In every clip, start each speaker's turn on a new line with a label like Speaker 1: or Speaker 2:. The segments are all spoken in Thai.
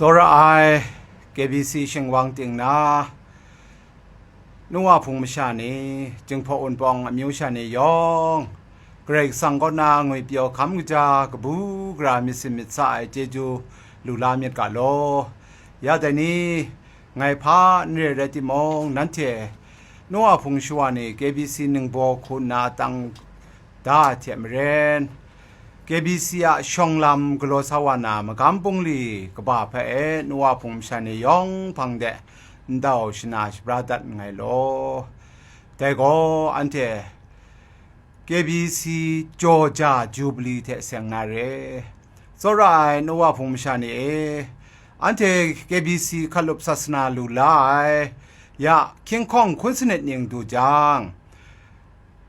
Speaker 1: Sora ai KBC เชียงวังติงนานัวพุงมชานีจึงพออนปองมิวชานียองเกรกสังก็นางวยเปียวคำกจากบูกรามิสิมิสายเจจูลูลาเมียนกาโลยาแต่นี้ไงพาเนเรติมองนั้นเถนัวพุงชวานี KBC หนึ่งบอกคุณนาตังดาเทียมเรนKBC อะชงลำกลัวสวรรค์มากำปงลีกบ่าเพอนัวพุงชานียองพังเดดาวชนะชบราดัดไงโลแต่ก็อันเถKBC จอจาจูบลีเทเสียงนาเรสรายนัวพุงชานีอันเถKBC ขลุบศาสนาลูลายยะเคียงข้องคุณสนิทยังดูจาง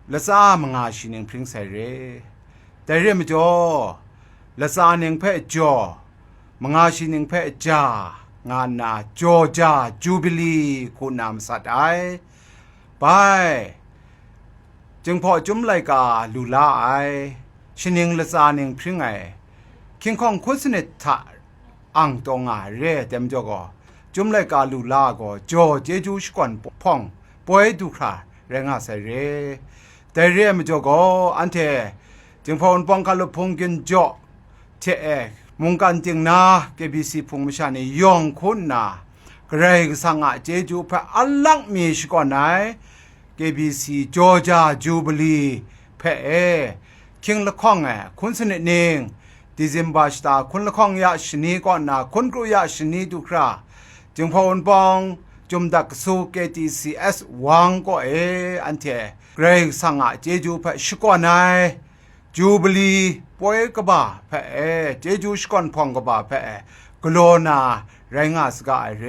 Speaker 1: และซ่ามงาชินิงพริ้งใส่เรแต่เรื่องมจ่อละซาเนงเพ่จ่อมงาชินิงเพ่จากานนาจอจาจูบิลีคุณนามสัตไอไปจึงพอจุ้มไลกาลูลาไอชินิงละซาเนงพริ้งไอคิงของคุณสนิททะอังตองาเรเต็มจ่อก็จุ้มไลกาลูลาก็จ่อเจจูชกวนพ่องป่วยดูคราแรงอาศัยเรแต่เรื่องมจ่อก็อันเทจึงพออนปองคาลพงกินจ่อเทมุงกันจึงนาKBCพงมชานียองคุณนาเกรงสังอาเจจูพระอัลลังมีชก่อนไหนKBCจอจาจูบลีเพคิงละข้องคุณสนิทเนงดิซิมบาสตาคุณละข้องยาชนีก่อนนาคุณกรุยาชนีดูคราจึงพออนปองจุมดักสูKTCS วังก็อันเทเกรงสังอาเจจูพระชก่อนไหนจูบลีป่วยกบ่าเพเจจูชก่อนพองกบ่าเพกโลนาแรงาสกาเร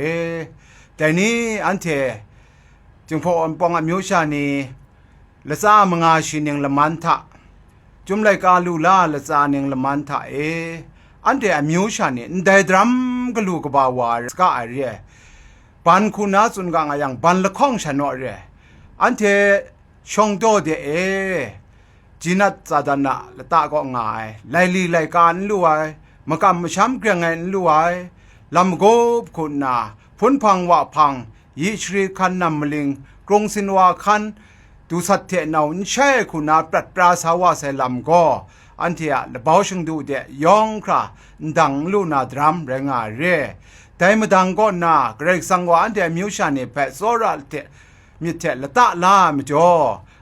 Speaker 1: แต่นี้อันเทจึงพออนปองอมิวชานีละซามงาชินิงละมันทะจุมไลกาลูลาละซานิงละมันทะอันเทอมิวชานีไดดรัมกลูกบ่าวาสกาเรปันคุณาสุนกางยังปันละข้องชนอเรอันเทชงโตเดจีนัดซาดานะละตาก็ง่ายไลลีไลการลุยมากำมช้ำเกรียงไงลุยลำกบคุณนาพ้นพังวะพังยิชรีคันนำมลิงกรงสินวาคันดูสัตเทนาวน์ใช่คุณนาปรัดปราสาวาเซลำก็อันเทียละเบาชงดูเดยองคราดังลูนาดรัมแรงาเร่แต่เมื่อดังก็นาเกรกสังวาอันเดียมิวชานีเปโซรัลเตมิเทละตาลามจ่อ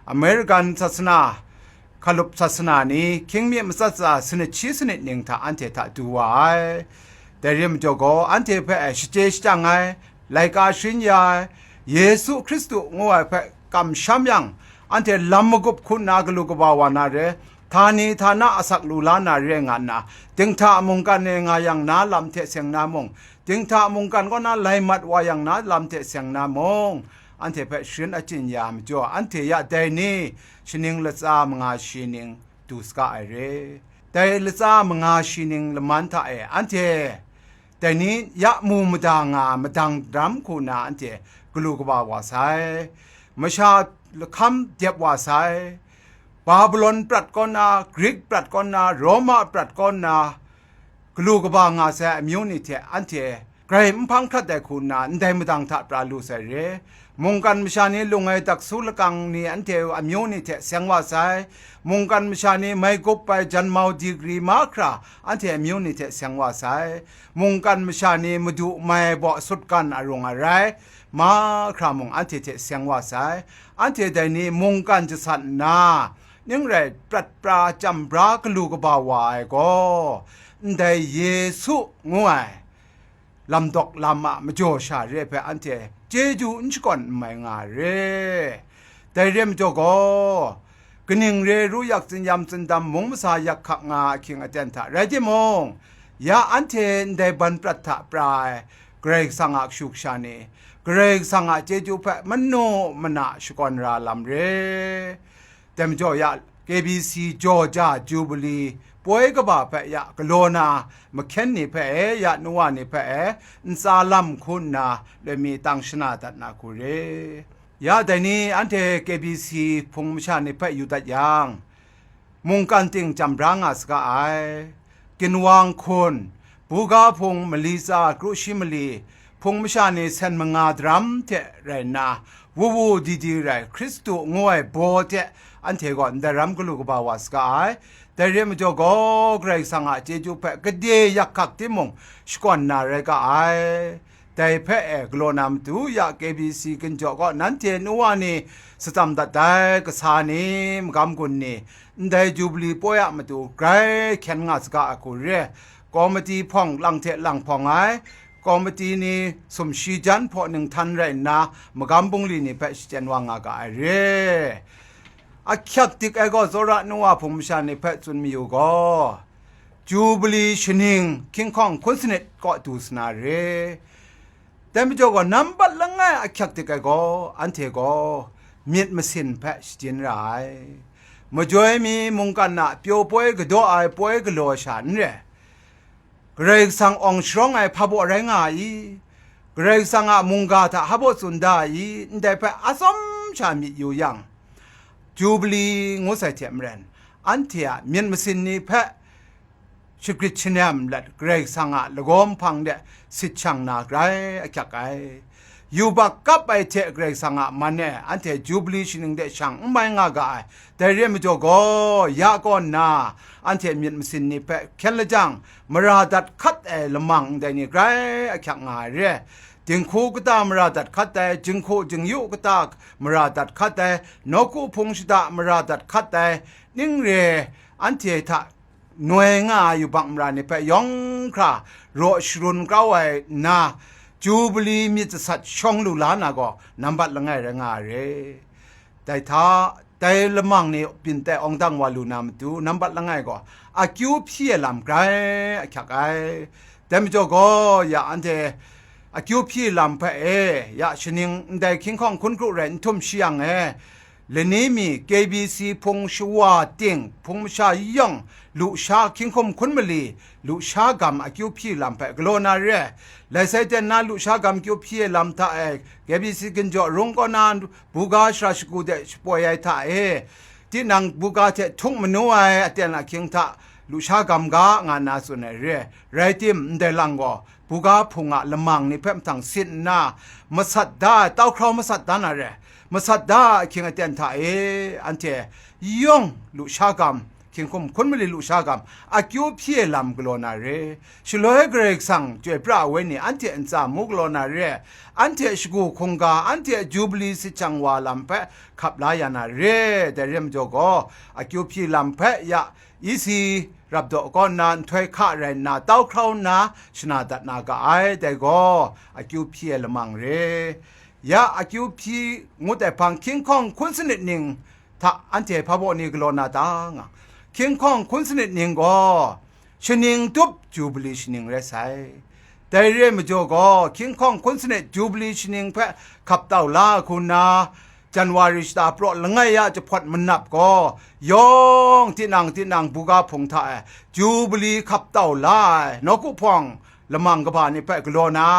Speaker 1: อเมริกันศาสนาขลุบศาสนานี้คิงมีมสัสสนิชีสนิหนึ่งท่าอันเทท่าดูไว้แต่เรื่องจโกอันเทเพ่ชเจชจังไงไลกาชินยาเยซูคริสต์งวยเพ่กำช้ำยังอันเทลำมกุบคุณนากลูกบ่าวนาเรทานีทานาอสักลูลานาเรงานนาจึงท่ามุงกันเองยังนาลำเทเสียงนามงจึงท่ามุงกันก็นาไลมัดว่ายังนาลำเทเสียงนามงอันเทเพ่ชินอจินยามจ่ออันเทยะเดนีชินิงละซามงาชินิงดูสกาเรแต่ละซามงาชินิงละมันทะอันเทแต่นี้ยะมูมดางามดังดรัมคูนาอันเทกลูกบ่าวาไซมชาละคำเจ็บว่าไซบาบิโลนปรัดก่อนนากรีกปรัดก่อนนาโรมาปรัดก่อนนากลูกบ่างาไซมิวนิเทอันเทไกรมพังคัดแต่คูนาได้มาดังทัดปราลูไซเรมุงกันมชานีลุงไอตักสุลกังนี่อันเทวอมิโอนี่เทเสียงว่าไซมุงกันมชานีไม่กบไปจันมาดีกรีมาคราอันเทอมิโอนี่เทเสียงว่าไซมุงกันมชานีมาดูไม่บอกสุดกันอารมณ์อะไรมาครามุงอันเทเทเสียงว่าไซอันเทใดนี้มุงกันจะสันนายังไรปรัดปราจำรากลูกบ่าวายก็ได้เยซูงวยลำดอกลำมาจ่อชาเรเพอันเทเจจูอินชก่อนไม่งาเรแต่เรียมจ่อก็กนิ่งเรรู้อยากสินยำสินดำมงมสาอยากขักงาคิงอาจารย์ทะไรที่มงยาอันเทนได้บรรพตะปลายเกรกสังอักชุกชานีเกรกสังอักเจจูเพมันโนมันนาชก่อนราลำเรแต่มจ่อยาKBC จอจาจูบลีป่วยก็บ่าเพะยะกโลนามาเข็นนี่เพะยะนัวนี่เพะอินซาลัมคุณนาเลยมีตังชนาตัดนาคุเรยาแต่นี้อันเทKBC พงมชานี่เพะอยู่ตัดยังมุงกันติงจำรังอาสกาไอกินวางคน ปูกาพงมลีซากรุชิมลีพงมชาเนเซนมงาดรัมเทไรนาวูวูดีไรคริสตุงวยโบเทอันเทก่อนแต่รัมก็ลูกบาวาสกายแต่เรียมจ่อก็เกรงสังอาเจจูเปกเดียยักขักที่มงสกอนนาเรกายแต่เพะกลนามตูอยากเกบีซีกันจ่อก็นั้นเทนัวนี่สตัมตัดได้ก็สานีมกำกุนนี่ได้จูบลีป่วยมาตูไกรแข็งงัสกากูเรกอมตีพ่องลังเทลังพ่องไอกอมตีนี่สมชีจันพอหนึ่งทันไรนะมกำบุงลีนี่เพะเจนวางอากาเรอาคักติกไอก็โซระนัวผมชาในเพะจุนมีอยู่ก็จูบลีชนิงคิงคองคนสนิทก็ดูสนาเรแต่ไม่จก็น้ำบัดละไงอาคักติกไอก็อันเทก็มีดมาสินเพะจินไรมาจ่วยมีมุงกันนะเปียวป่วยก็โดไอป่วยก็โลฉันเรเกรงสังองชรองไอพะบ่แรงไอเกรงสังอะมุงกาทะฮะบ่สุนดาอีแต่เพะอสมชามีอยู่ยังจูบลีงูใส่เทียมเรนอันเทียมีนมาสินนี่เพะชุกริชเนมและเกรงสังอะละกอมพังเดสิชังนาไกรอะจักไออยู่บักกับไอเทเกรงสังอะมันเนี่ยอันเทจูบลีชินึงเดช่างไม่งากายแต่เรียมจ่อก็ยาก่อนนาอันเทมีนมาสินนี่เพะแค่ละจังมราดัดคัดเอละมังได้นี่ไกรอะจักงาเรจึงคู่ก็ตามราดัดคัดแต่จึงคู่จึงยุก็ตามราดัดคัดแต่นกูพงชิตามราดัดคัดแต่นิ่งเรอันเททะหน่วยงาอยู่บังมรานี่ไปยองคราโรชรุนเก้าไว้นาจูบลีมีจะสัตช่องลูลานาก็นำบัดละไงระงาเรแต่ถ้าแต่ละมังนี่ปินแต่องดังวาลูนามตูนำบัดละไงก็อากิวเพียลำไกรขักไอแต่ไม่จก็อย่าอันเทอากิวพี่ลำเพออยากชนิงได้คิงของคุณครูเรนทุ่มเชียงเลนี้มี KBC พงชวาติงพงชายองลุชาคิงคมคุณมลีลุชากำอากิวพี่ลำเพกโลนาเรและใส่แต่นาลุชากำกิวพี่ลำท่าKBC กันจอรงก็นานบุกาชราชกูเดชป่วยท่าที่นางบุกาเททุ่งมโนไอเตนาคิงท่าลุชากำกางานาสุนเรไรติมเดลังก็บุกาพงะละมังนี่เพิ่มทั้งสิ้นนามาสัตดาเต้าคราวมาสัตดานะเรมาสัตดาคิงเตียนท่าอันเทยองลุชากำคิงคมคนไม่เลยลุชากำอากิวพี่ลำกลอนาเรชโลเฮเกรกสังจวยพระเวนี่อันเทอันซามุกลอนาเรอันเทชกูคงกาอันเทจูบลีสิจังวาลำเพขับลายานาเรแต่เรียมจโกอากิวพี่ลำเพยะอีซีรับดอกก้อนนานถอยข้าเรนนาเต้าคราวนาชนาดัดนากาไอแต่ก็อากิวพี่ละมังเรยะอากิวพี่งูแต่พังคิงคองคุณสนิดหนึ่งถ้าอันเทพะโบนี่กลอนาตางคิงคองคุณสนิดหนึ่งก็ชนิงทุบจูบลีชนิงเรไซแต่เรื่องมันโจก็คิงคองคุณสนิดจูบลีชนิงเพะขับเต่าลาคุณนาจันวาริสตาโปรละไงยะจะพอดมันนับก็ยองที่นางบุกาพงทาจูบลีขับเต่าลานกุพองละมังกบานี่เพะกลอนา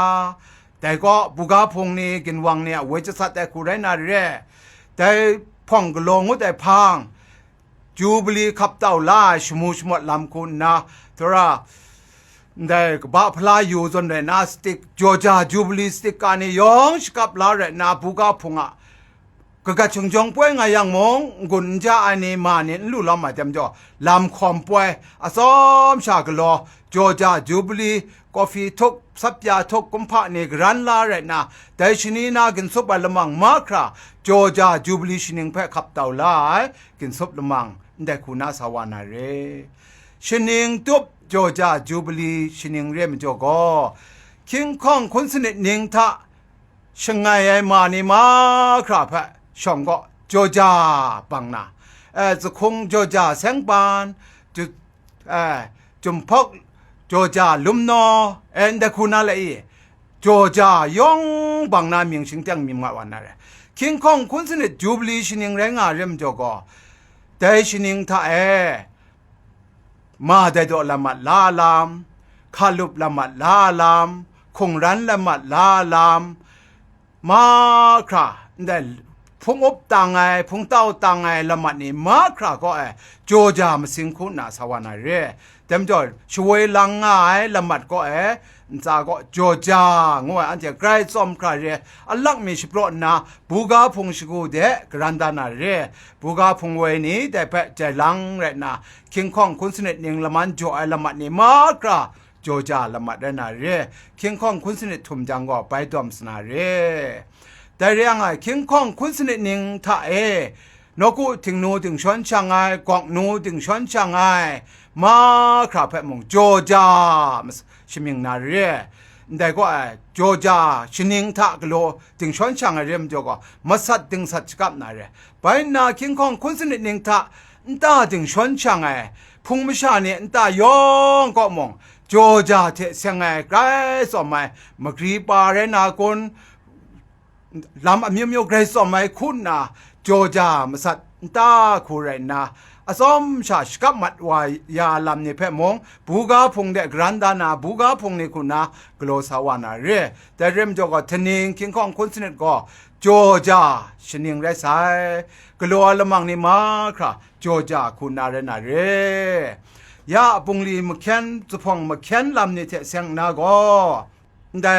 Speaker 1: แต่ก็บุกาพงนี่กินวังเนี่ยเวจะสัตแต่คูไรนาเรแต่พ่องกลงแต่พังจูบลีขับเต่าล่าชมูชมดลำคุณนะทราได้กบ้าพลายอยู่จนได้นาสติกจอจาจูบลีสติกการนี่ยองสกับลาเรนาบุกาพงอ่ะก็กระชงจงป่วยไงยังมองกุนจ้าอันนี้มาเนี่ยลู่ล้อมาเต็มจ่อลำคอมป่วยอสอมชากลอจอจาจูบลีกาแฟทุกสับยาทุกกุมภะนี่กรันลาเรนาแต่ชนีนากินซุปบะละมังมาคราจอจาจูบลีชนิงเพะขับเต่าลากินซุปละมังได้คุณาสวานาเรชนิงตุบจอจาจูบลีชนิงเรมจอกอคิงคองคนสนิทนิงทะชงไงไอมานี่มาคราพะช่องก็จอจาปังนาจะคงจอจาแสงปานจุจุมพกจอจาลุมนอได้คุณาเลยจอจายองปังนาเมียงชิงเตียงมีมาวันนั่นแหละคิงคองคนสนิทจูบลีชนิงแรงอาเรมจอกอแต่ชนิงท่ามาได้ดอกละมัดลาลามคาลุบละมัดลาลามคงรันละมัดลาลามมาคราได้พงอบต่างไงพงเต้าต่างไงละมัดนี่มาคราก็โจจามสิงคุณนาสวานาเรแต่ ต็มจอดช่วยลังง่ายละมัดก็จาก็จอจางวยอันเจไกรซอมคราเรอลักมีชิโปรนาบูกาพงชิกูเดกรันดานาเรบูกาพงเวนี้แต่เปใจลังเรนาคิงคองคุณสนิทนิงละมันจ่อละมัดนี่มากราจอจาละมัดได้นาเรคิงคองคุณสนิททุมจังก็ไปดอมสนาเรแต่เรื่องไงคิงคองคุณสนิทนิงท่านกูถึงนูถึงชวนช่างไงกวางนูถึงชวนช่างไงมาครับเพ่มงโจจาชิมิงนาเรแต่ก็โจจาชินิงทักโลถึงชวนช่างไงเรียมจก็มาสัตถึงสัตกับนาเรไปนาคิงคองคุณสนิทนิงทักตาถึงชวนช่างไงพุงไม่ชาเนี่ยตายองก็มองโจจาเทเสียงไงไกรสมัยมกรีปาเรนาคนลำมีมีไกรสมัยคุณนะโจจามาสัตตาคูเรนาอสมชาชกับมัดวายาลำนี่เพ่มงบูกาพงเดกรันดานาบูกาพงนี่คุณนะกโลสาวานาเรแต่เริ่มจก็ทนิงคิงของคุณสนิทก็โจจาชนิงไรสายกโลละมังนี่มาครับโจจาคุณนาเรนาเรยาปุงลีมเข็นจะพงมเข็นลำนี่เทเสียงนาก็ได้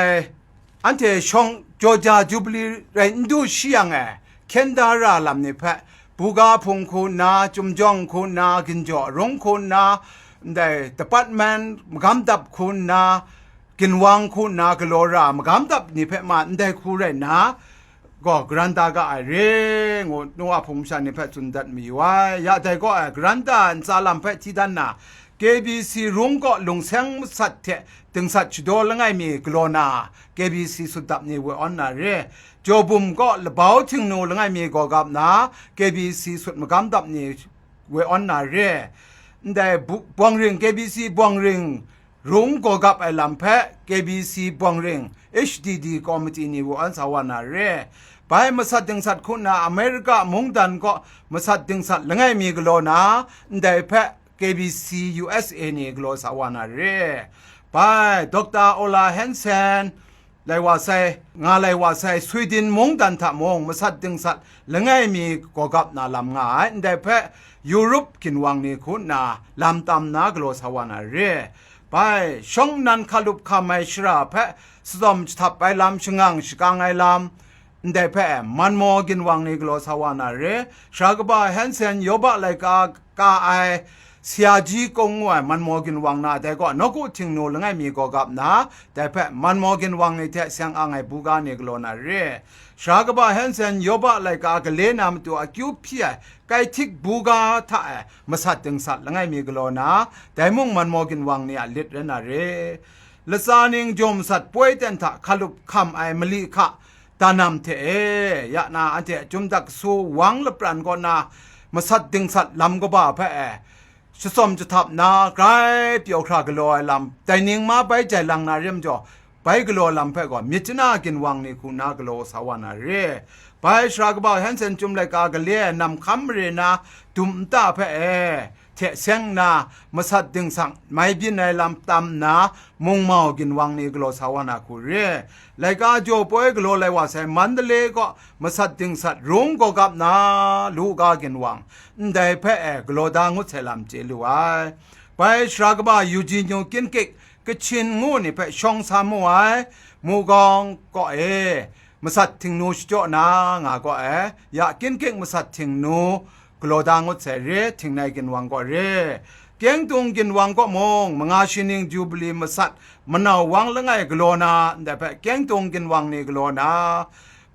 Speaker 1: อันเทชงโจจาจูบลีเรนดูเชียงเข็นดาราลำนี่เพ่บูกาพงคุณนาจุมจองคุณนากินจ่อรงคุณนาได้ตะปัดแมนมกำดับคุณนากินวังคุณนากโลรามกำดับนี่เพ่มาได้คูเรนะก็กรันตาก็ไอเรงนัวพงชันนี่เพ่จุนดัดมีไว้ยาแต่ก็ไอกรันตาซาลัมเพ่ที่ด้านน่ะ KBC รุงก็ลงเสียงสัตเถถึงสัตชุดละไงมีกโลนา KBC สุดดับนี่เวออนนาเรจอบุมก็ละเบาถึงนูละไงมีก็กับนะ KBC สุดมกำดับนี่เวออนนาเรได้บวงเริง KBC บวงเริงรุงก็กับไอลำเพะ KBC บวงเริง HDD คอมมิตี้นี่เวออนสาวนาเรไปมาสัตดึงสัตคุณนะอเมริกามุงดันก็มาสัตดึงสัตละไงมีกโลนะได้เพะKBC USA นี่กลัวสาวนาเร่ไปดร.โอลาเฮนเซนไลว่าใส่งาไลว่าใส่สวีเดนมงดันทะมงมาสัตดึงสัตละไงมีก็กับนาลำงายได้เพะยุโรปกินวังนี่คุณนาลำตำนากลัวสาวนาเร่ไปช่องนั้นขลุบคำไม่ชราเพะสดมทับไปลำชงังชกังไอลำได้เพะมันโมกินวังนี่กลัวสาวนาเร่ชากบ้าเฮนเซนยบะไลกาไอเสียจีกงวยมันมอกินวังนาแต่ก็นกูทิ้งโนลงไงมีก็กับนะแต่เพ่มันมอกินวังในเทเสียงอ่างไงบูกาเนกโลนาเรชากบ้าเฮนเซนยบะไลกากเลนามตัวอคิวเพียไกทิกบูกาท่ามาสัตตึงสัตลงไงมีกโลนาแต่มุ่งมันมอกินวังเนี่ยลิดเรนาเรละซานิงจมสัตป่วยเต็นทะขลุบคำไอมลีคะตานำเทยะนาอันเทจุมดักสูวังละปรันก็นามาสัตตึงสัตลำก็บ้าเพ่ชสมจะทับนาไกรเปียวครากลอยลำแต่นิ่งมาไปใจลังนาเรียมจ่อไปกลอยลำเพ่ก่อนมิจนากินวังนี่คุณนากลอสาวนาเรไปชรากบ่าวเห็นเซนจุมเลยกากเลียนำคำเรนาตุมตาเพ่เทเสียงนามาสัตดึงสังไม่บินในลำตำนามุงเมากินวังนี่กลอสาวนาคุเรเลยกาโจป่วยกลอเลยว่าใส่มันเดเลก็มาสัตดึงสัตรุงก็กับนาลูกากินวังได้เพ่กลอดางุเสลำเจลูไอไปชรากบ่าวยูจินโยกินเก็กก็ชินงูนี่เพ่ช่องสามไว้มูกองก็มาสัตถิงนูชจ่อนางาก็อยากกินเก่งมาสัตถิงนูกลัวดังก็เสเรถิงในกินวังก็เรเก่งตรงกินวังก็มองมงาชินิงจูบลีมาสัตมันเอาวังละไงกลัวนาแต่เก่งตรงกินวังนี่กลัวนา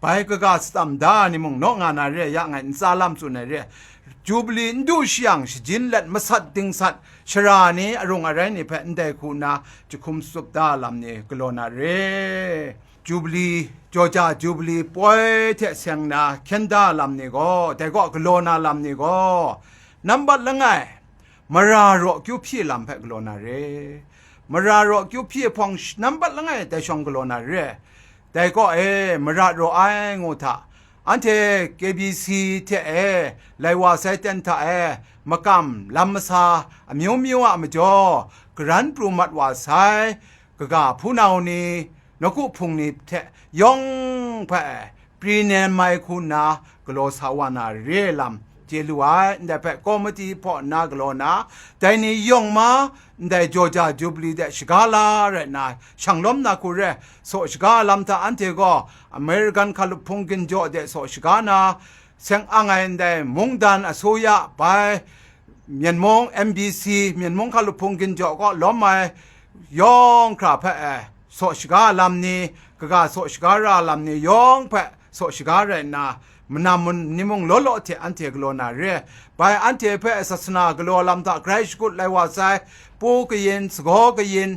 Speaker 1: ไปก็กาสตัมดานี่มึงนอกงานอะไรยังไงซาลัมสุนเรจูบลีนดูเชียงจินเล็ดมาสัตติงสัตชรานี้อารมณ์อะไรนี่เพ่นได้คุณนะจะคุมสุบดาลัมนี่กลัวนาเรจูบลีจอจาจูบลีป่วยเทเสียงนาเคนดาลำนี่ก็แต่ก็กลัวนาลำนี่ก็นับบัดละไงมาราโรคิวพี่ลำเพกลัวนาเรมาราโรคิวพี่พองนับบัดละไงแต่ชงกลัวนาเรแต่ก็มาราโรไองูท่าอันเท KBC เทไลว่าไซเตนท่ามากำลำซาอมิวมิวอะมจ่อกรันปรุมัดว่าไซกะผู้นานี่นกุพุงนี่เทยองแพปรีเนนไมคุณนากโลสาวานาเรลัม เจลัวแต่เพ่คอมมิตี้พอนากโลนาแต่นี่ยองมาแต่จอร์จาจูบลีเดชกาลาเรนะช่างล้มนาคูเรโซชกาลัมตาอันเทก็อเมริกันคาลุพงกินจอเดโซชกานาเซงอ่างไงแต่มงดันอโซยาไปเมียนมง MBC เมียนมงคาลุพงกินจอก็ล้มมายองคราเพ่โซชกาลัมนี้ก็โซชการาลัมนี้ยองเพ่โซชการเรนะมันนามันนิมงโลโลเทอันเทกโลนาเรไปอันเทเพ่ศาสนากโลลัมตะไกรชกุลไลวาไซปูกยินสกอกยิน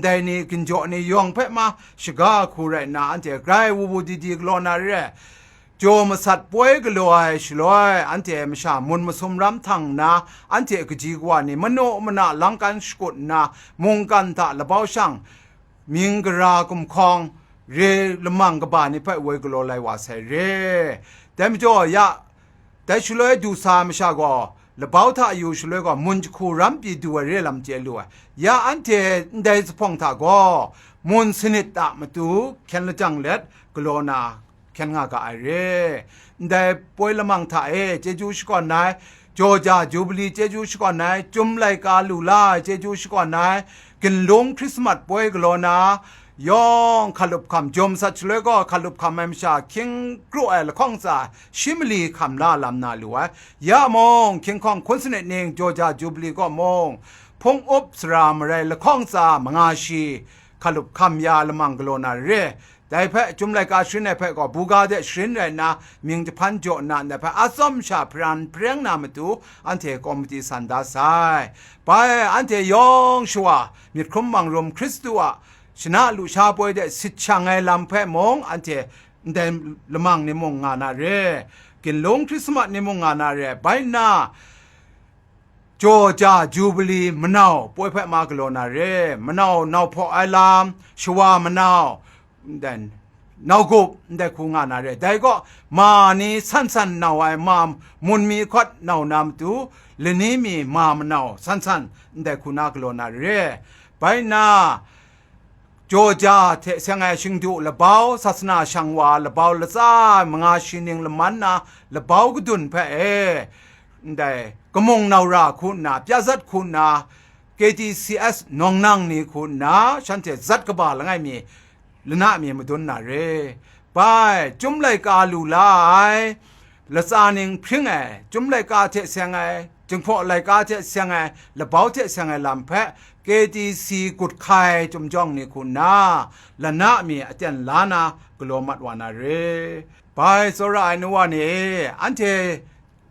Speaker 1: ได้นี่กินจอนี่ยองเพ่มาชกาคูเรนะอันเทไกรวูดีดีกโลนาเรโจมสัตป่วยกลัวชลอยอันเทมชามุนมาสมรำทังนาอันเทกจีกว่านี่มโนมนาลังกันสกุลนามุงกันตะละเบาช่างมิงกรากุมคองเรละมังกบานี่เพ่เวกโลไลวาไซเรแต่ไม่จ่อยะแต่ชลอยดูสามชาก็ละเบาท่าอยู่ชลอยก็มุนจคูรัมปีดูเรลำเจลัวยาอันเทได้สพงท่าก็มุนสนิตตะมาตูแคนละจังเล็ดกโลนาแค่งากะไอเร่ได้ป่วยละมังท่าเจจูชก่อนนายจอจาจูบลีเจจูชก่อนนายจุมไลกาลูลาเจจูชก่อนนายกินลงคริสต์มาสป่วยกโลนายองขลุบคำจมสัจเลยก็ขลุบคำแมมชาคิงกรัวละข้องซาชิมลีคำลาลำนาลัวยามองคิงข้องคนสนิทเองจอจาจูบลีก็มองพงอบสรามไรละข้องซามงาชีขลุบคำยาละมังกโลนาเรแต่เพ่จุมไลกาชินในเพ่ก็บูกาเดชินไรนะมิงจะพันโจนันแต่เพ่อาสมชาพรันเพรียงนามาตูอันเทคอมมิตี้สันดาไซไปอันเทยองชัวมีครุมบังรวมคริสตัวชนะลุชาป่วยเดสิช่างไงลำเพ่มงอันเทเดละมังในมงงานาเรกินลงคริสต์มาสในมงงานาเรไปนาจอจาจูบลีมะนาวป่วยเพ่มากโลนาเรมะนาวนาพอไอลามชัวมะนาวดันนาวกุบได้คูงานาเรได้ก็มานี่สั้นๆนาวไอมามุนมีคดนาวนามตูเลนี้มีมามะนาวสั้นๆได้คูนากโลนาเรไปนาโจจาเทเสียงไอชิงดูละเบาศาสนาช่างวาละเบาละซามงาชินิงละมันนาละเบากดุนเพ่ได้กมงนาวราคุณนาปยาซัดคุณนา KTCS นองนังนี่คุณนาฉันเทซัดกบาละไงมีลนามีมาดุนนาเรไปจุมไลกาลูลายละซานิงพิงไอจุมไลกาเทเสียงไอจึงพอไลกาเทเสียงไอละเบาเทเสียงไอลำเพKTC กุดไข่จมจ้องนี่คุณนาละนามีอาจารย์ลานากลัวมัดวานาเรไปสระไอนัวนี่อันเท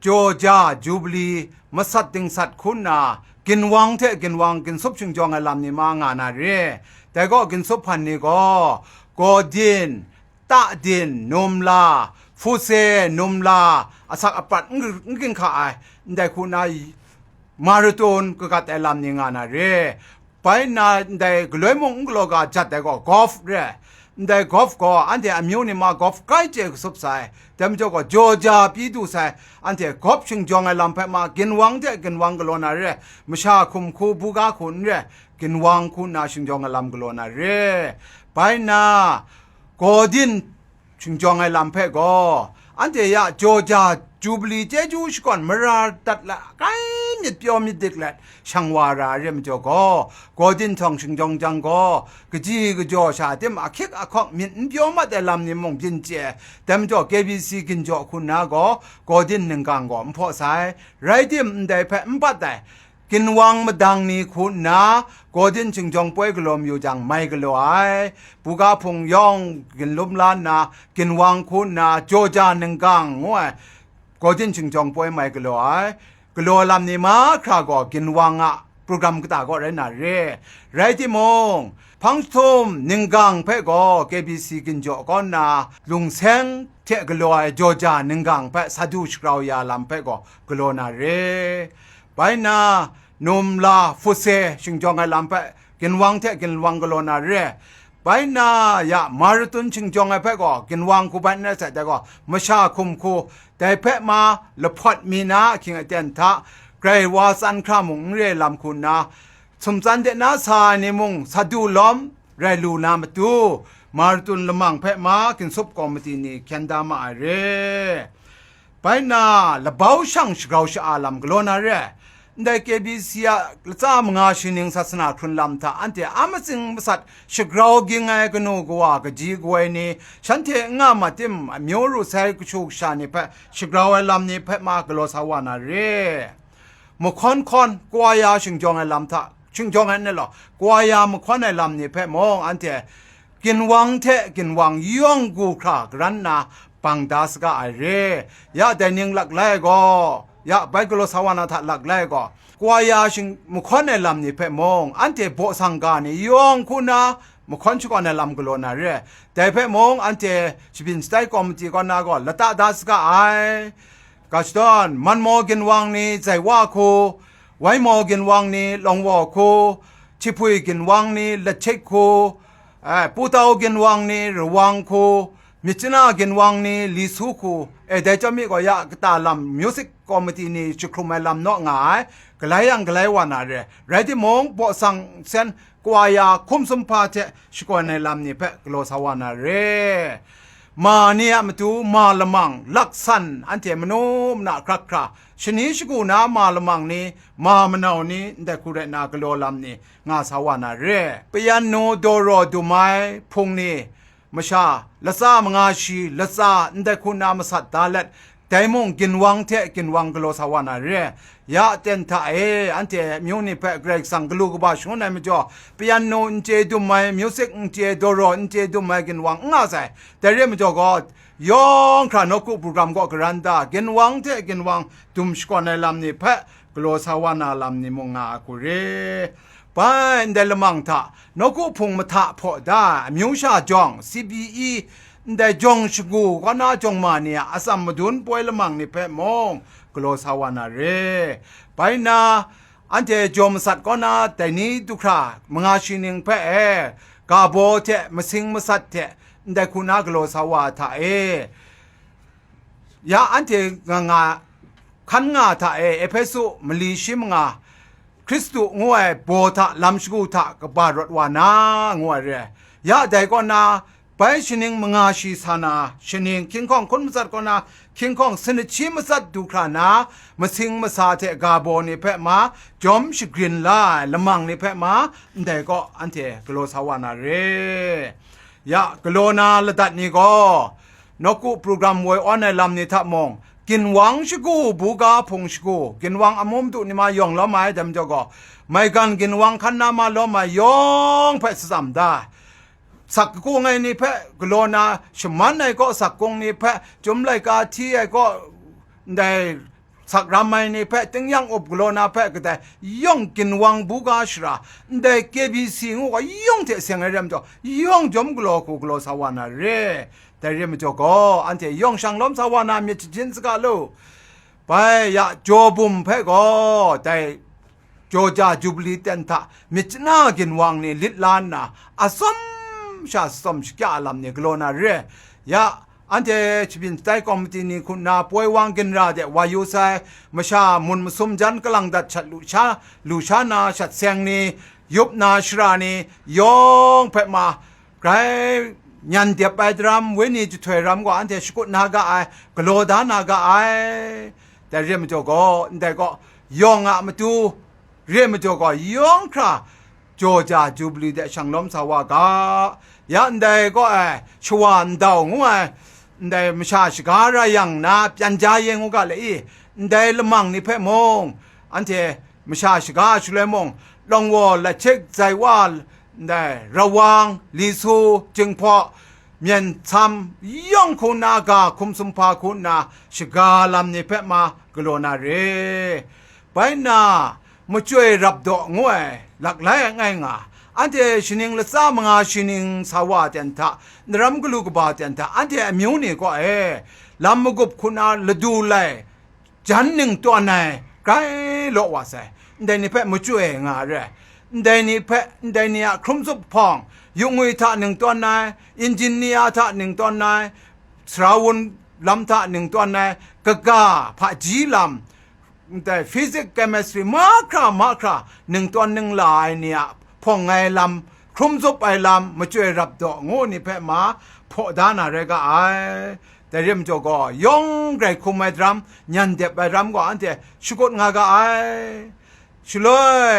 Speaker 1: โจจาจูบลีมาสัตติงสัตคุณนากินวังเทกินวังกินซุปชิงจองไอลำนี่มางานาเรแต่ก็กินซุปพันนี่ก็ดินตะดินนมลาฟูเซนมลาอาศักอปัดกินข้าวได้คุณนายมาราธอนก็กัดไอลำนี่งานาเรไปนาได้กลวยมงกลก็จัดแต่ก็กอล์ฟเรได้กอล์ฟก็อันเดียมิวนี่มากอล์ฟใกล้เจอสุบใส่แต่มันก็จอจาปีดูใส่อันเดียกอล์ฟชิงจองไอลำไปมากินวังเจกินวังกลนาเรมชาคุมคูบุกาคุณเรกินวังคุณนาชิงจองไอลำกลนาเรไปนาโกดินชิงจองไอลำเพก็อันเดียจอจาจูบลีเจจูชก่อนมราตัดละไกมิดเปียวมิดเด็กละช่างวาราเรียมจ่อก็ดินทองชิงจองจังก็กะจีกะจ่อชาเต็มอาคิกอาคอกมิดเปียวมาแต่ลำนี่มงจินเจแต่มจ่อ KBC กินจ่อคุณนาก็ดินหนึ่งกังก็มพอสายไรเต็มได้แพมปัดได้กินวังมาดังนี้คุณนะก็ดินชิงจองป่วยกลมอยู่จังไม่กลัวไอปูกาพงยองกินลมล้านนะกินวังคุณนะโจจาหนึ่งกังงัวก็ดินชิงจองป่วยไม่กลัวกลัวลำนี้มาคราก็กินวังอ่ะโปรแกรมก็ตาก็ไรน่ะไรที่มงพังทุมหนึ่งกังเพ่ก็ KBC กินจ่อก่อนนะลุงเซงเทกลัวโจจาหนึ่งกังเพ่สะดุชกราวยาลำเพ่ก็กลัวน่ะไปนานมลาฟุเซชิงจองไอลำเพ่กินวังเทกินวังกลัวน่ะไปนายามาราธอนชิงจองไอเพ่ก็กินวังคูบันนั่นแหละแต่ก็ไม่ชาคุมคูแต่เพ่มาละพอดมีนาคิงไอเจนทะไกรวาสันครามุงเรลำคุณนาสมสันเดนาสานิมุงสะดูล้อมไรลูนามาตูมาราธอนละมังเพ่มากินซุปกอมตีนี่แคนดามาเรไป ไปนาละเบาช่างชกราวชอาลัมกลอนาเรได้เก็บเสียละจ้ามงาชินิงศาสนาครุนลำท่าอันเทอามาสิงบสัตชกราวกิงไงกันโนกว่ากจีกวยนี่ฉันเทงามาติมมิโอรุไซกุชุกชานี่เพชกราวลำนี่เพมากลอสาวานาเรมุขอนกวายาชิงจงไอลำท่าชิงจงไอเนี่ยหรอกวายามุขอนไอลำนี่เพมองอันเทกินวังเทกินวังย่องกูครากรันนาปังดาสกาไอเรยาแต่นิงหลักแลก็ยาไปกลอสาวานาทัดหลักแลก็กวายาชิงมุขอนไอลำนี่เพมองอันเทโบสังกานี่ย่องคุณามุขอนชุกอนไอลำกลอนาเรแต่เพมองอันเทชิบินสไตคอมตีก่อนนาก็ละตาดาสกาไอกัชตอนมันมอกินวังนี่ใจว่าโคไว้มอกินวังนี่ลองว่าโคชิพุยกินวังนี่ละเช็คโคปูตาวกินวังนี่ระวังโคมิชนากินวังนี่ลิสุโคแต่จะมีก็อยากตาลำมิวสิกคอมมิตี้นี่ชุกรุมลำนอกง่ายกลายยังกลายวันอะไรไรที่มองบ่สังเซนกว่ายาคุมสมภาเจชุกในลำนี่เพ่กโลสาวานาเรมาเนี่ยมาดูมาละมังลักษันอันเทมโนมนาครักคราชนิชกูนามาละมังนี้มามนาวนี้แต่คุเรนากโลลำนี้งาสาวานาเรเปียโนโดโรดูไมพงนี้มชาละซามงาชีละซาแต่คุณนามสัตตาเล็ดแต่มงกินวังเทกินวังกโลสาวานาเรยาเต็นทาอันเทมิวนี่เปเกรกสังกลูกบาชงนั่นไม่จ่อเปียโนอินเจดูไมมิวสิกอินเจโดโรอินเจดูไมกินวังง่าใส่แต่เรื่องไม่จ่อก็ยองครานกุโปรแกรมก็กรันดากินวังเทกินวังตุมสกอนในลำนี้เปกโลสาวานาลำนี้มงงากุเรไปเดลมังทานกุพงมทะพอได้มิวชาจอง CBEได้จงชกูก็น่าจงมาเนี่ยอาสัมมดุนป่วยละมังนี่เพ่มองกลัวสาวนาเรไปนาอันเจจมสัตก็น่าแต่นี้ทุกครามงาชินิงเพ่กาโบเทมสิงมสัตเทได้คุณากลัวสาวาทายาอันเจงาขันงาทาเอเพสุมลีชิมงาคริสตุงวยโบทะลำชกูทะกบารถวานางวยเรยาได้ก็นาไปชนิงมงาชีสานาชนิงคิงของคนมสัตก็นาคิงของสนิชิมสัตดูครานามาสิงมาซาเทกาโบนี่เพ่มาจอมชกรินลาละมังนี่เพ่มาแต่ก็อันเทกโลสาวานาเรยากโลนาละดัดนี่ก็นกุโปรแกรมไว้ออนในลำนี่ทับมองกินวังชกูบูกาพงชกูกินวังอมุมตุนี่มายองล้อมาดำจก็ไม่กันกินวังขันนามาล้อมายองเพ่สัมได้สักกงไงนี่เพ่กโลนาชมันไอ้ก็สักกงนี่เพ่จุมไลกาที่ไอ้ก็ได้สักรำไมนี่เพ่ตึงยังอบกโลนาเพ่ก็ได้ย่องกินวังบุกาชราได้เก็บสิงก็ย่องเทเสียงไอ้เรื่องจ่อย่องจมกโลกูกโลสาวานาเรแต่เรื่องมันจ่อก็อันเทย่องช่างล้มสาวานามีจินสกาโลไปยาโจบุมเพ่ก็ได้โจจาจูบลีเตนทามิจนากินวังนี่ลิดลานนาอาสมชาสมชกาลำเนี่ยกโลนาเรยาอันเจชิบินไตคอมมิตี้นี่คุณนาป่วยวังกินราเดวายุไซมชามุนมสมจันกลังดัดชัดลูชานาชัดเสียงนี่ยุบนาชรานี่ยองเพ่มาไกรยันเดียบไปดรัมเวนี่จุดถอยรำก็อันเจสกุนากาไอกโลดานากาไอแต่เรื่องมันจะก็แต่ก็ยองอ่ะมาดูเรื่องมันจะก็ยองคราโจจาจูบลีเดช่างล้มสาวกายันได้ก็ชวนดาวงวยได้มชาชการายังนาปัญญายังงกาเลยได้ละมังนี่เพ่มงอันเทมชาชกาชุเลมงลองวอละเช็คใจว่าได้ระวังลิสูจึงพอเมียนทำย่องคุณนากาคุมสมภาคุณนาชกาลำนี่เพ่มากโลนาเรไปนามาช่วยรับดอกงวยหลักหลายไงงาอันเดชนิงละซามงาชนิงสาวาเตนทานรำกลูกบาเตนทาอันเดมิวนี่ก็ลำมกุบคุณอาละดูเลยจันหนึ่งตัวไหนไกลโลวาเซเดนี่เพ่มาช่วยงาเรเดนี่เพ่เดนี่คลุมสุบพองยุงวยทาหนึ่งตัวไหนอินจิเนียร์ทาหนึ่งตัวไหนสราวุนลำทาหนึ่งตัวไหนกะกาพะจีลำแต่ฟิสิกส์เคมีสตรีมาคราหนึ่งตัวหนึ่งลายเนี่ยพองไงลำคลุมซุปไอลำมาช่วยรับดอกงูนี่เพ่มาพอดานาเรก็ไอ แต่เรื่องจก็ยองไกรคุมไม่ดรัมยันเด็บไปดรัมก็อันเจชุกดงากาไอชุเลย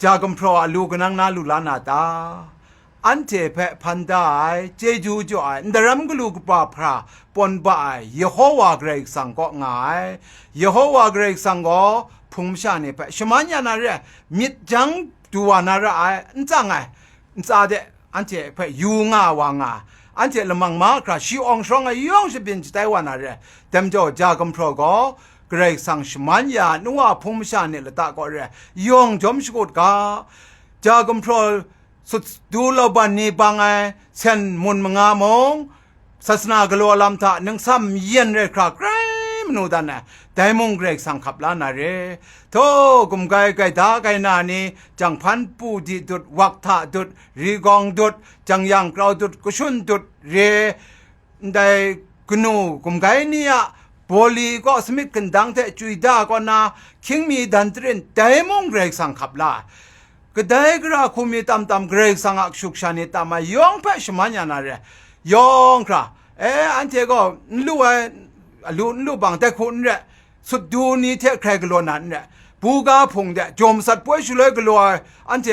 Speaker 1: จากัมพรอลูกนังนาลูลานาตาอันเจเพพันได้เจจูจ่อยแต่รำกลูกป่าพระปนบ่ายเยโฮวาเกรกสังก็ง่ายเยโฮวาเกรกสังก็พุ่มชาเนี่ยเพชมันยานาเรมิดจังตัวนาระไอ้จังไงจ้าเดอันเจเพยูงาวางาอันเจละมังมาคราชิองสองไอยองจะเป็นใจวานาเรเต็มจ่อจากัมพรอก็เกรกสังชมันยานัวพุ่มชาเนี่ยละตาก็เรยองจอมสกุดกาจากัมพรอสุดดูลบันนี้บางไงเช่นมุนมงามงศาสนากลัวลำตาหนึ่งซ้ำเย็นเรคราไกรมนูดันนะแต่มงเกรกสังขับลานาเรโธกุมไกไกดาไกนานีจังพันปูดีดุดวักทาดุดรีกองดุดจังยังกราวดุดกุชุนดุดเรได้กนูกุมไกนี่อะบอลีก็สมิธกันดังแต่จุยดาก็นาคิงมีดันเทรนแต่มงเกรกสังขับลาก็ได้กระคุมีตามเกรกสังอักชุกชานิตามายองเพชมันยานาเรยองคราอันเจก็ลู่บางแต่คนเรสุดดูนี้เทใครกลัวนั้นเรปูกาพงเดจอมสัตว์ป่วยชุเลยกลัวอันเจ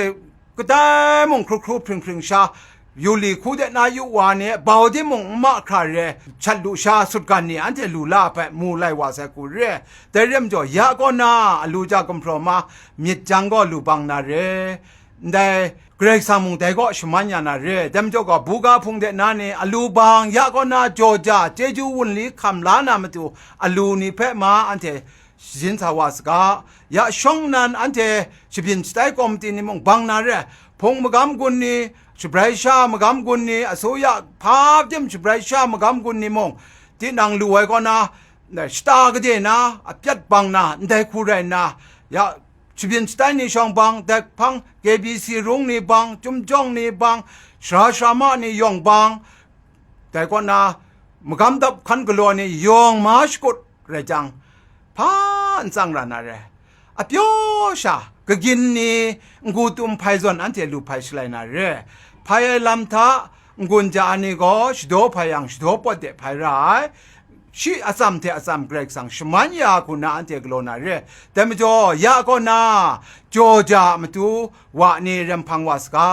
Speaker 1: ก็ได้มงครูพริงชายูรีคูเดนายุวานี่บ่าวที่มงมาคราเรชัดลุชาสุดกันนี่อันเจลูลาไปมูไลวาเสกุเรแต่เรื่องจ่อยาก็นาลูจากัมพรมามิดจังก็ลูบังนาเรได้เกรกสังมุงแต่ก็ชมันยานาเรเต็มจ่อก็บูกาพงเดนานี่ลูบังยาก็นาจอจาเจจูวุนลีคำลานามาตูลูนี่เพมาอันเจจินสาวสกายาช่องนั้นอันเจชิบินสไตล์คอมตินี่มงบังนาเรพงมกำกุนนี่ชุบไรชามกำกุนนี่อสุยะภาพจิมชุบไรชามกำกุนนี่มงที่นางรวยก็นะสตาร์ก็เจนะอัดบังนะได้คู่ไรนะยาชุบินสไตล์นี่ช่องบังแต่พังเกบีซีรุงนี่บังจุมจ้องนี่บังชามานี่ยองบังแต่ก็นะมกำดับขันกลัวนี่ยองมาสกุดไรจังพานสังรานาเรอพิโอชาก็กินนี่กูตุมไพซอนอันเจลูไพสไลนาเรไพลำทากุนจานี่ก็ชโดพยังชโดปดเดไพรายชีอาซัมเทอาซัมเกรกสังชมันยาคุณนาอันเจกโลนาเรแต่มจ่อยาก็นาโจจามตูวะนี่เรมพังวาสกา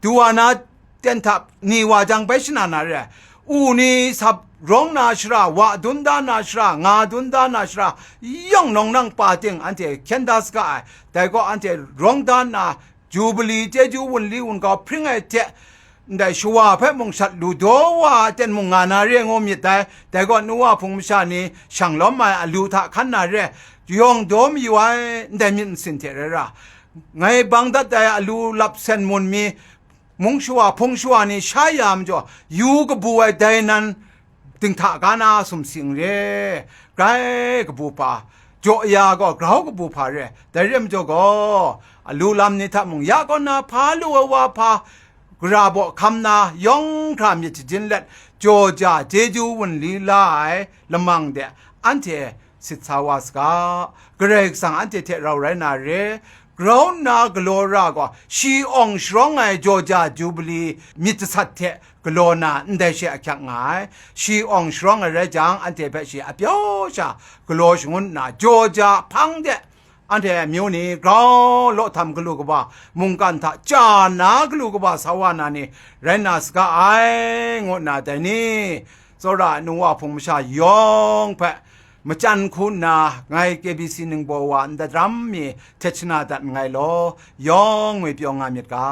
Speaker 1: ตัวนาเตนทับนี่วาจังไปชนานาเรอูนี่สับร้องนาชราวะดุนดานาชรางาดุนดานาชราย่องนองนังปาติงอันเจเคนดัสกาแต่ก็อันเจร้องดานาจูบลีเจจูวุนลีอุนก็พริ้งไอเจได้ชัวเพ่มงชัดดูโดว่าเจนมงงานาเรียงอมยแต่ก็นัวพงชานีช่างล้อมมาลูทะขันนาเรยองโดมอยู่ไว้ได้มินสินเทเรระไงบางดัดได้ลูลับเซนมุนมีมงชัวพงชัวนี่ใช้ยามจ่อยูกบัวได้นั้นถึงถ้ากานาสมสิงเรไกรกบูปาจ่อยาก็กราวกบูปาเรแต่เรื่องจ่อก็ลูลำนี่ถ้ามงยาก็นาพาลูว่าพากราบคำนายองครามยจินเล็ดโจจาเจจูวันลีลายละมังเดอันเจสิทธาวาสกาเกรกสังอันเจเทเราไรนาเรกราวน์นากลอราก็ชีองชรองไอโจจาจูบลีมิตรสัตเทกลอนาอันเดชะขังไงชีองชรองอะไรจังอันเทเปชีอเปียวชากลอชงุนนาโจจาพังเดอันเทมิวนี่กราวโลทำกลูกบ่ามุงกันทะจานากลูกบ่าสวานานี่เรนัสกาไองดนาแต่นี่โซรานัวพงชายองเพะมจันคุณนาไงเกบีซีนึงบัวอันเดรัมมีเทชนาดัดไงโลยองไม่เปียงงามยกา